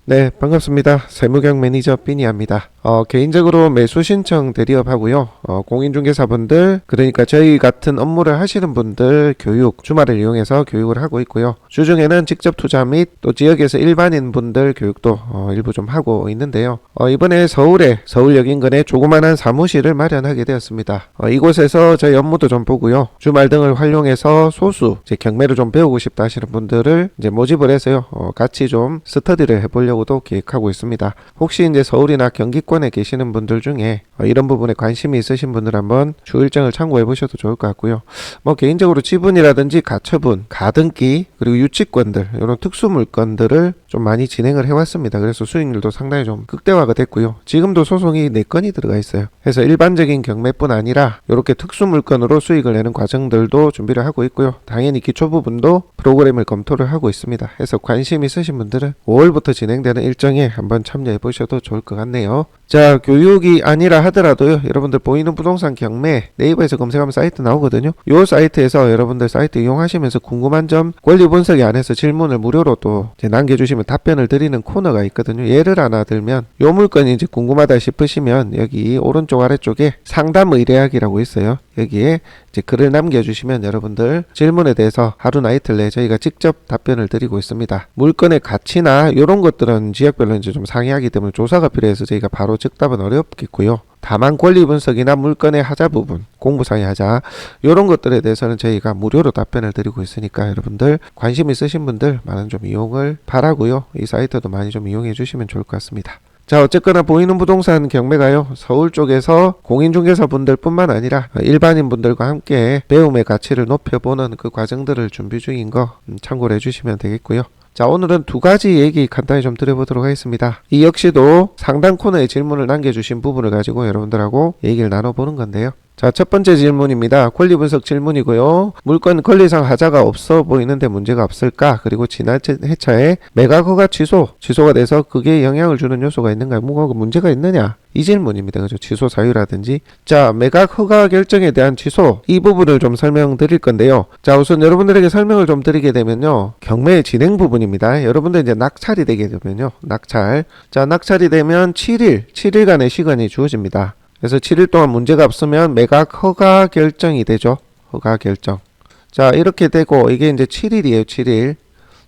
네, 반갑습니다. 세무경 매니저 삐니아입니다. 개인적으로 매수 신청 대리업하고요. 공인중개사분들, 그러니까 저희 같은 업무를 하시는 분들 교육, 주말을 이용해서 교육을 하고 있고요. 주중에는 직접 투자 및 또 지역에서 일반인 분들 교육도 일부 좀 하고 있는데요. 이번에 서울역 인근에 조그만한 사무실을 마련하게 되었습니다. 이곳에서 저희 업무도 좀 보고요. 주말 등을 활용해서 소수 제 경매를 좀 배우고 싶다 하시는 분들을 이제 모집을 해서요. 같이 좀 스터디를 해보려고도 계획하고 있습니다. 혹시 이제 서울이나 경기권에 계시는 분들 중에 이런 부분에 관심이 있으신 분들 한번 주 일정을 참고해 보셔도 좋을 것 같고요. 개인적으로 지분이라든지 가처분, 가등기, 그리고 유치권들, 이런 특수 물건들을 좀 많이 진행을 해왔습니다. 그래서 수익률도 상당히 좀 극대화가 됐고요. 지금도 소송이 4건이 들어가 있어요. 그래서 일반적인 경매뿐 아니라 이렇게 특수 물건으로 수익을 내는 과정들도 준비를 하고 있고요. 당연히 기초 부분도 프로그램을 검토를 하고 있습니다. 해서 관심 있으신 분들은 5월부터 진행되는 일정에 한번 참여해 보셔도 좋을 것 같네요. 자, 교육이 아니라 하더라도요, 여러분들 보이는 부동산 경매 네이버에서 검색하면 사이트 나오거든요. 요 사이트에서 여러분들 사이트 이용하시면서 궁금한 점 권리 분석이 안에서 질문을 무료로 또 남겨주시면 답변을 드리는 코너가 있거든요. 예를 하나 들면 요 물건이 이제 궁금하다 싶으시면 여기 오른쪽 아래쪽에 상담 의뢰하기라고 있어요. 여기에 이제 글을 남겨주시면 여러분들 질문에 대해서 하루나 이틀 내에 저희가 직접 답변을 드리고 있습니다. 물건의 가치나 이런 것들은 지역별로 이제 좀 상이하기 때문에 조사가 필요해서 저희가 바로 즉답은 어렵겠고요. 다만 권리 분석이나 물건의 하자 부분, 공부상의 하자, 이런 것들에 대해서는 저희가 무료로 답변을 드리고 있으니까 여러분들 관심 있으신 분들 많은 좀 이용을 바라고요. 이 사이트도 많이 좀 이용해 주시면 좋을 것 같습니다. 자, 어쨌거나 보이는 부동산 경매가요, 서울 쪽에서 공인중개사 분들 뿐만 아니라 일반인 분들과 함께 배움의 가치를 높여보는 그 과정들을 준비 중인 거 참고를 해주시면 되겠고요. 자, 오늘은 두 가지 얘기 간단히 좀 드려보도록 하겠습니다. 이 역시도 상담 코너에 질문을 남겨주신 부분을 가지고 여러분들하고 얘기를 나눠보는 건데요. 자, 첫 번째 질문입니다. 권리 분석 질문이고요. 물건 권리상 하자가 없어 보이는데 문제가 없을까? 그리고 지난 회차에 매각 허가 취소가 돼서 그게 영향을 주는 요소가 있는가? 뭐가 문제가 있느냐? 이 질문입니다. 그죠? 취소 사유라든지. 자, 매각 허가 결정에 대한 취소, 이 부분을 좀 설명드릴 건데요. 자, 우선 여러분들에게 설명을 좀 드리게 되면요, 경매 진행 부분입니다. 여러분들 이제 낙찰이 되게 되면요, 낙찰. 자, 낙찰이 되면 7일간의 시간이 주어집니다. 그래서 7일 동안 문제가 없으면 매각 허가 결정이 되죠. 허가 결정. 자, 이렇게 되고 이게 이제 7일이에요. 7일.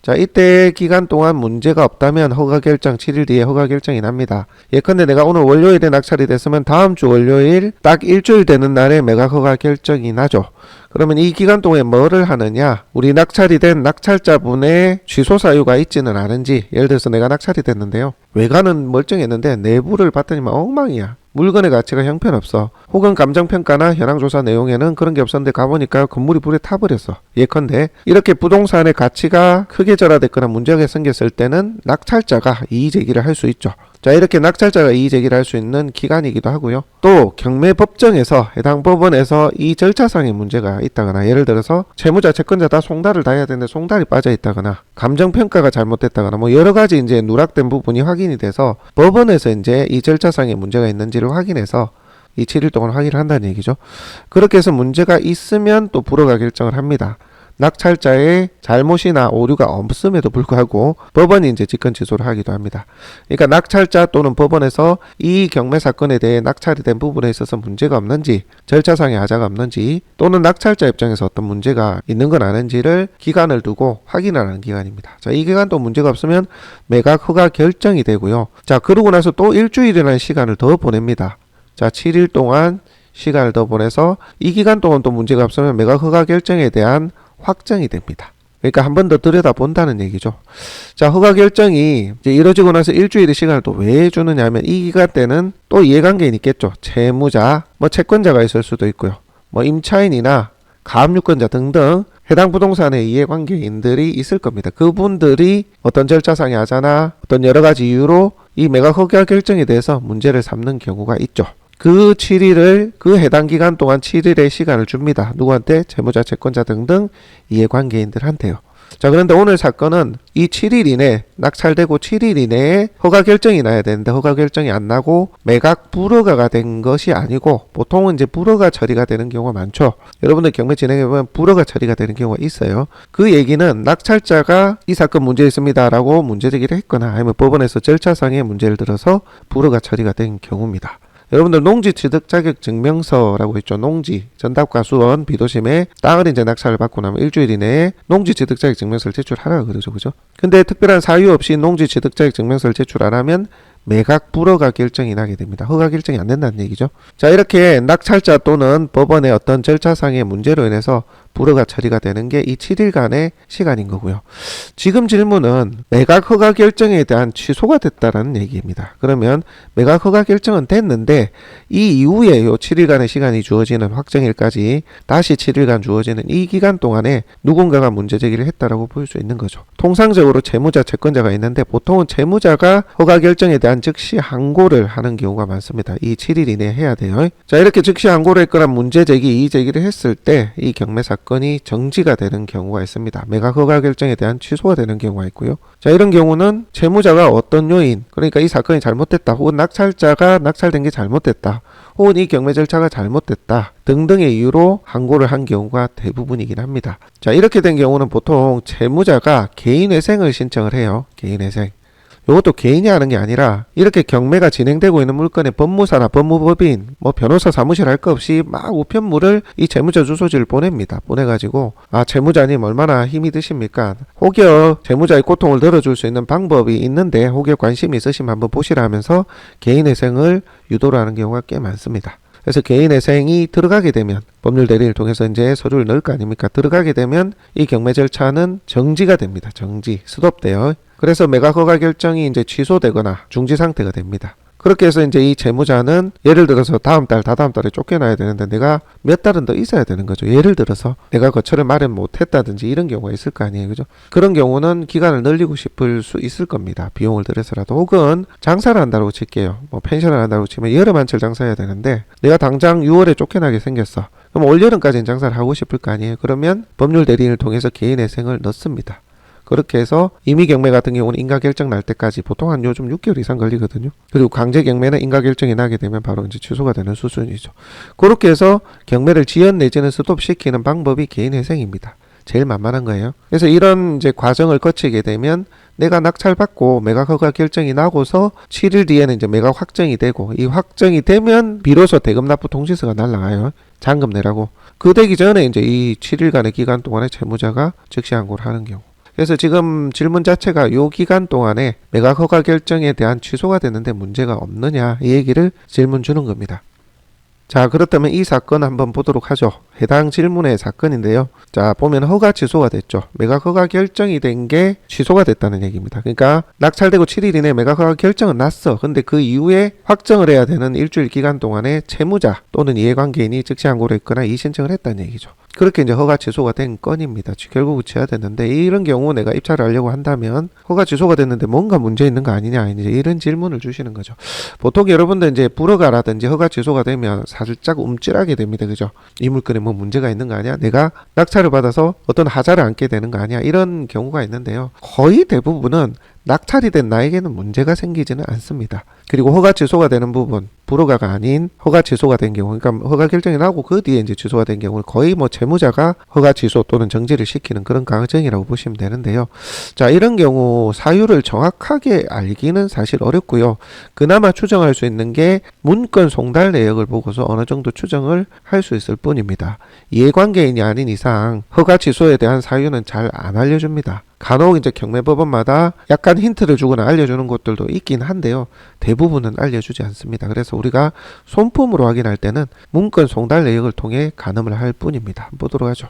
자, 이때 기간 동안 문제가 없다면 허가 결정 7일 뒤에 허가 결정이 납니다. 예컨대 내가 오늘 월요일에 낙찰이 됐으면 다음 주 월요일 딱 일주일 되는 날에 매각 허가 결정이 나죠. 그러면 이 기간 동안에 뭐를 하느냐? 우리 낙찰이 된 낙찰자분의 취소 사유가 있지는 않은지, 예를 들어서 내가 낙찰이 됐는데요, 외관은 멀쩡했는데 내부를 봤더니 엉망이야. 물건의 가치가 형편없어. 혹은 감정평가나 현황조사 내용에는 그런 게 없었는데 가보니까 건물이 불에 타버렸어. 예컨대 이렇게 부동산의 가치가 크게 절하됐거나 문제가 생겼을 때는 낙찰자가 이의제기를 할 수 있죠. 자, 이렇게 낙찰자가 이의제기를 할 수 있는 기간이기도 하고요. 또 경매법정에서 해당 법원에서 이 절차상의 문제가 있다거나, 예를 들어서 채무자, 채권자 다 송달을 다 해야 되는데 송달이 빠져 있다거나, 감정평가가 잘못됐다거나, 여러 가지 이제 누락된 부분이 확인이 돼서 법원에서 이제 이 절차상의 문제가 있는지를 확인해서 이 7일 동안 확인을 한다는 얘기죠. 그렇게 해서 문제가 있으면 또 불허가 결정을 합니다. 낙찰자의 잘못이나 오류가 없음에도 불구하고 법원이 이제 직권 취소를 하기도 합니다. 그러니까 낙찰자 또는 법원에서 이 경매 사건에 대해 낙찰이 된 부분에 있어서 문제가 없는지, 절차상의 하자가 없는지, 또는 낙찰자 입장에서 어떤 문제가 있는 건 아닌지를 기간을 두고 확인하는 기간입니다. 자, 이 기간 또 문제가 없으면 매각 허가 결정이 되고요. 자, 그러고 나서 또 일주일이라는 시간을 더 보냅니다. 자, 7일 동안 시간을 더 보내서 이 기간 동안 또 문제가 없으면 매각 허가 결정에 대한 확정이 됩니다. 그러니까 한 번 더 들여다본다는 얘기죠. 자, 허가 결정이 이제 이루어지고 나서 일주일의 시간을 또 왜 주느냐 하면 이 기간 때는 또 이해관계인 있겠죠. 채무자, 채권자가 있을 수도 있고요. 임차인이나 가압류권자 등등 해당 부동산의 이해관계인들이 있을 겁니다. 그분들이 어떤 절차상의 하자나 어떤 여러 가지 이유로 이 매각 허가 결정에 대해서 문제를 삼는 경우가 있죠. 그 7일을, 그 해당 기간 동안 7일의 시간을 줍니다. 누구한테? 채무자, 채권자 등등 이해관계인들한테요. 자, 그런데 오늘 사건은 이 7일 이내 낙찰되고 7일 이내에 허가 결정이 나야 되는데 허가 결정이 안 나고 매각 불허가가 된 것이 아니고, 보통은 이제 불허가 처리가 되는 경우가 많죠. 여러분들 경매 진행해보면 불허가 처리가 되는 경우가 있어요. 그 얘기는 낙찰자가 이 사건 문제 있습니다 라고 문제 제기를 했거나 아니면 법원에서 절차상의 문제를 들어서 불허가 처리가 된 경우입니다. 여러분들 농지 취득 자격 증명서라고 있죠. 농지 전답과 수원 비도심에 땅을 이제 낙찰을 받고 나면 일주일 이내에 농지 취득 자격 증명서를 제출하라 그러죠. 그죠? 근데 특별한 사유 없이 농지 취득 자격 증명서를 제출 안 하면 매각 불허가 결정이 나게 됩니다. 허가 결정이 안 된다는 얘기죠. 자, 이렇게 낙찰자 또는 법원의 어떤 절차상의 문제로 인해서 불허가 처리가 되는 게 이 7일간의 시간인 거고요. 지금 질문은 매각 허가 결정에 대한 취소가 됐다라는 얘기입니다. 그러면 매각 허가 결정은 됐는데 이 이후에 요 7일간의 시간이 주어지는 확정일까지 다시 7일간 주어지는 이 기간 동안에 누군가가 문제 제기를 했다라고 볼 수 있는 거죠. 통상적으로 채무자, 채권자가 있는데 보통은 채무자가 허가 결정에 대한 즉시 항고를 하는 경우가 많습니다. 이 7일 이내에 해야 돼요. 자, 이렇게 즉시 항고를 했거나 문제 제기, 이의 제기를 했을 때 이 경매 사건이 정지가 되는 경우가 있습니다. 매각 허가 결정에 대한 취소가 되는 경우가 있고요. 자, 이런 경우는 채무자가 어떤 요인, 그러니까 이 사건이 잘못됐다, 혹은 낙찰자가 낙찰된 게 잘못됐다, 혹은 이 경매 절차가 잘못됐다 등등의 이유로 항고를 한 경우가 대부분이긴 합니다. 자, 이렇게 된 경우는 보통 채무자가 개인회생을 신청을 해요. 개인회생. 이것도 개인이 하는 게 아니라 이렇게 경매가 진행되고 있는 물건에 법무사나 법무법인, 변호사 사무실 할 거 없이 막 우편물을 이 채무자 주소지를 보냅니다. 보내가지고 채무자님 얼마나 힘이 드십니까? 혹여 채무자의 고통을 덜어줄 수 있는 방법이 있는데 혹여 관심이 있으시면 한번 보시라 하면서 개인회생을 유도를 하는 경우가 꽤 많습니다. 그래서 개인회생이 들어가게 되면 법률 대리를 통해서 이제 서류를 넣을 거 아닙니까? 들어가게 되면 이 경매 절차는 정지가 됩니다. 정지, 스톱돼요. 그래서 매각 허가 결정이 이제 취소되거나 중지 상태가 됩니다. 그렇게 해서 이제 이 채무자는 예를 들어서 다음 달, 다다음 달에 쫓겨나야 되는데 내가 몇 달은 더 있어야 되는 거죠. 예를 들어서 내가 거처를 마련 못했다든지 이런 경우가 있을 거 아니에요. 그죠? 그런 경우는 기간을 늘리고 싶을 수 있을 겁니다. 비용을 들여서라도. 혹은 장사를 한다고 칠게요. 펜션을 한다고 치면 여름 한철 장사해야 되는데 내가 당장 6월에 쫓겨나게 생겼어. 그럼 올여름까지는 장사를 하고 싶을 거 아니에요. 그러면 법률 대리인을 통해서 개인회생을 넣습니다. 그렇게 해서 임의경매 같은 경우는 인가결정 날 때까지 보통 한 요즘 6개월 이상 걸리거든요. 그리고 강제경매는 인가결정이 나게 되면 바로 이제 취소가 되는 수순이죠. 그렇게 해서 경매를 지연 내지는 스톱시키는 방법이 개인회생입니다. 제일 만만한 거예요. 그래서 이런 이제 과정을 거치게 되면 내가 낙찰받고 매각 허가 결정이 나고서 7일 뒤에는 이제 매각 확정이 되고, 이 확정이 되면 비로소 대금 납부 통지서가 날라가요. 잔금 내라고. 그 되기 전에 이제 이 7일간의 기간 동안에 채무자가 즉시 항고를 하는 경우. 그래서 지금 질문 자체가 요 기간 동안에 매각 허가 결정에 대한 취소가 됐는데 문제가 없느냐, 이 얘기를 질문 주는 겁니다. 자, 그렇다면 이 사건 한번 보도록 하죠. 해당 질문의 사건인데요. 자, 보면 허가 취소가 됐죠. 매각 허가 결정이 된 게 취소가 됐다는 얘기입니다. 그러니까 낙찰되고 7일 이내 매각 허가 결정은 났어. 근데 그 이후에 확정을 해야 되는 일주일 기간 동안에 채무자 또는 이해관계인이 즉시 항고를 했거나 이의 신청을 했다는 얘기죠. 그렇게 이제 허가 취소가 된 건입니다. 결국 붙여야 되는데, 이런 경우 내가 입찰을 하려고 한다면 허가 취소가 됐는데 뭔가 문제 있는 거 아니냐, 이제 이런 질문을 주시는 거죠. 보통 여러분들 이제 불허가라든지 허가 취소가 되면 살짝 움찔하게 됩니다. 그죠? 이 물건에 뭐 문제가 있는 거 아니야? 내가 낙찰을 받아서 어떤 하자를 안게 되는 거 아니야? 이런 경우가 있는데요. 거의 대부분은 낙찰이 된 나에게는 문제가 생기지는 않습니다. 그리고 허가 취소가 되는 부분, 불허가가 아닌 허가 취소가 된 경우, 그러니까 허가 결정이 나고 그 뒤에 이제 취소가 된 경우는 거의 채무자가 허가 취소 또는 정지를 시키는 그런 과정이라고 보시면 되는데요. 자, 이런 경우 사유를 정확하게 알기는 사실 어렵고요. 그나마 추정할 수 있는 게 문건 송달 내역을 보고서 어느 정도 추정을 할 수 있을 뿐입니다. 이해관계인이 아닌 이상 허가 취소에 대한 사유는 잘 안 알려줍니다. 간혹 이제 경매법원마다 약간 힌트를 주거나 알려주는 곳들도 있긴 한데요. 대부분은 알려주지 않습니다. 그래서 우리가 손품으로 확인할 때는 문건 송달 내역을 통해 가늠을 할 뿐입니다. 보도록 하죠.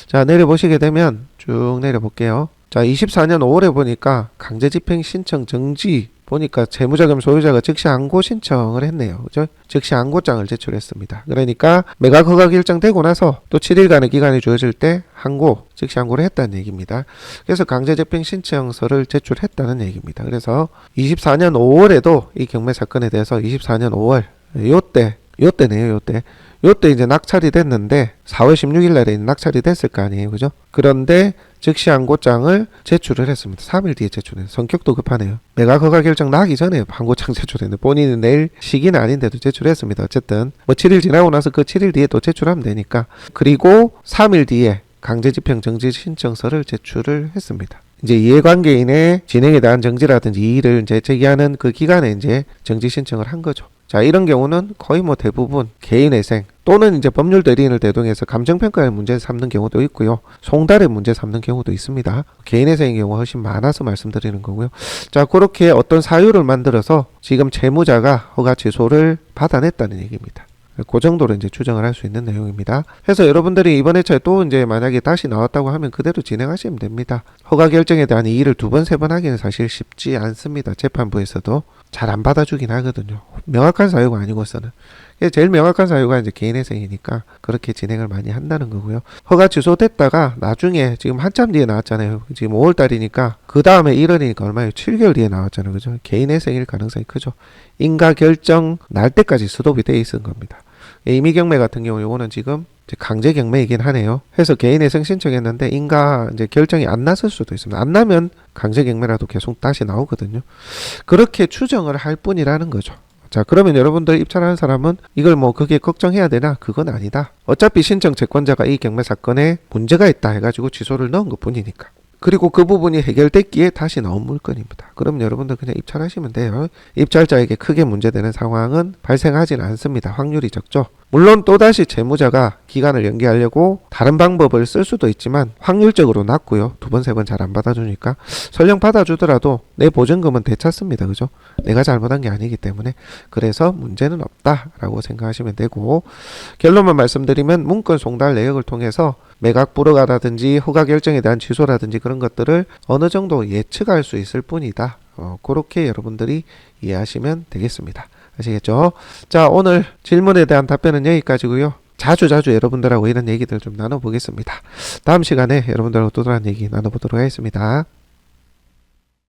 자, 내려보시게 되면 쭉 내려볼게요. 자, 24년 5월에 보니까 강제집행 신청 정지 보니까 채무자금 소유자가 즉시 항고 신청을 했네요. 그죠? 즉시 항고장을 제출했습니다. 그러니까 매각 허가 결정되고 나서 또 7일간의 기간이 주어질 때 항고, 즉시 항고를 했다는 얘기입니다. 그래서 강제집행 신청서를 제출했다는 얘기입니다. 그래서 24년 5월에도 이 경매 사건에 대해서 24년 5월 요때 요때네요, 요때. 요때 이제 낙찰이 됐는데 4월 16일 날에 낙찰이 됐을 거 아니에요, 그죠? 그런데 즉시 항고장을 제출을 했습니다. 3일 뒤에 제출했어요. 성격도 급하네요. 매각 허가 결정 나기 전에 항고장 제출했는데 본인은 내일 시기는 아닌데도 제출했습니다. 어쨌든 뭐 7일 지나고 나서 그 7일 뒤에 또 제출하면 되니까. 그리고 3일 뒤에 강제집행 정지 신청서를 제출을 했습니다. 이제 이해관계인의 진행에 대한 정지라든지 이의를 이제 제기하는 그 기간에 이제 정지 신청을 한 거죠. 자, 이런 경우는 거의 뭐 대부분 개인회생 또는 이제 법률 대리인을 대동해서 감정평가의 문제 삼는 경우도 있고요. 송달의 문제 삼는 경우도 있습니다. 개인회생의 경우가 훨씬 많아서 말씀드리는 거고요. 자, 그렇게 어떤 사유를 만들어서 지금 채무자가 허가 취소를 받아냈다는 얘기입니다. 그 정도로 이제 추정을 할 수 있는 내용입니다. 그래서 여러분들이 이번 회차에 또 이제 만약에 다시 나왔다고 하면 그대로 진행하시면 됩니다. 허가 결정에 대한 이의를 2번, 3번 하기는 사실 쉽지 않습니다. 재판부에서도 잘 안 받아주긴 하거든요. 명확한 사유가 아니고서는. 제일 명확한 사유가 이제 개인회생이니까 그렇게 진행을 많이 한다는 거고요. 허가 취소됐다가 나중에 지금 한참 뒤에 나왔잖아요. 지금 5월달이니까 그 다음에 1월이니까 얼마예요? 7개월 뒤에 나왔잖아요. 그죠? 개인회생일 가능성이 크죠. 인가 결정 날 때까지 스톱이 돼 있은 겁니다. 임의경매 같은 경우 요거는 지금 강제 경매이긴 하네요. 해서 개인회생 신청했는데 인가 이제 결정이 안 났을 수도 있습니다. 안 나면 강제 경매라도 계속 다시 나오거든요. 그렇게 추정을 할 뿐이라는 거죠. 자, 그러면 여러분들 입찰하는 사람은 이걸 뭐 그게 걱정해야 되나? 그건 아니다. 어차피 신청 채권자가 이 경매 사건에 문제가 있다 해가지고 취소를 넣은 것 뿐이니까. 그리고 그 부분이 해결됐기에 다시 나온 물건입니다. 그럼 여러분들 그냥 입찰하시면 돼요. 입찰자에게 크게 문제되는 상황은 발생하지는 않습니다. 확률이 적죠. 물론 또다시 채무자가 기간을 연기하려고 다른 방법을 쓸 수도 있지만 확률적으로 낮고요. 2번, 3번 잘 안 받아주니까 설령 받아주더라도 내 보증금은 되찾습니다. 그죠? 내가 잘못한 게 아니기 때문에 그래서 문제는 없다라고 생각하시면 되고, 결론만 말씀드리면 문건 송달 내역을 통해서 매각 불허가라든지 허가 결정에 대한 취소라든지 그런 것들을 어느 정도 예측할 수 있을 뿐이다. 그렇게 여러분들이 이해하시면 되겠습니다. 아시겠죠? 자, 오늘 질문에 대한 답변은 여기까지고요. 자주 여러분들하고 이런 얘기들 좀 나눠보겠습니다. 다음 시간에 여러분들하고 또 다른 얘기 나눠보도록 하겠습니다.